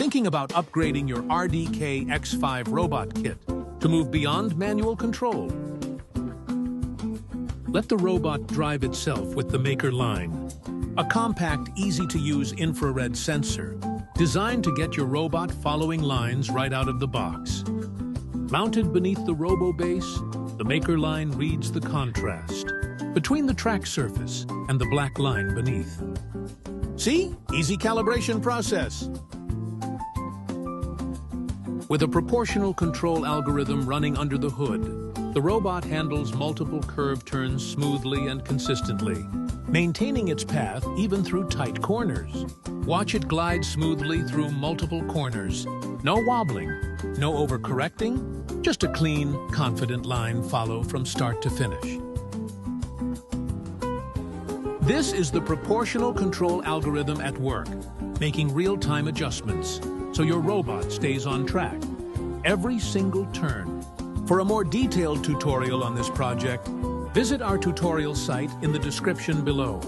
Thinking about upgrading your RDK X5 Robot Kit to move beyond manual control? Let the robot drive itself with the Maker line, a compact, easy-to-use infrared sensor designed to get your robot following lines right out of the box. Mounted beneath the robo base, the Maker line reads the contrast between the track surface and the black line beneath. See? Easy calibration process. With a proportional control algorithm running under the hood, the robot handles multiple curve turns smoothly and consistently, maintaining its path even through tight corners. Watch it glide smoothly through multiple corners. No wobbling, no overcorrecting, just a clean, confident line follow from start to finish. This is the proportional control algorithm at work, making real-time adjustments so your robot stays on track every single turn. For a more detailed tutorial on this project, visit our tutorial site in the description below.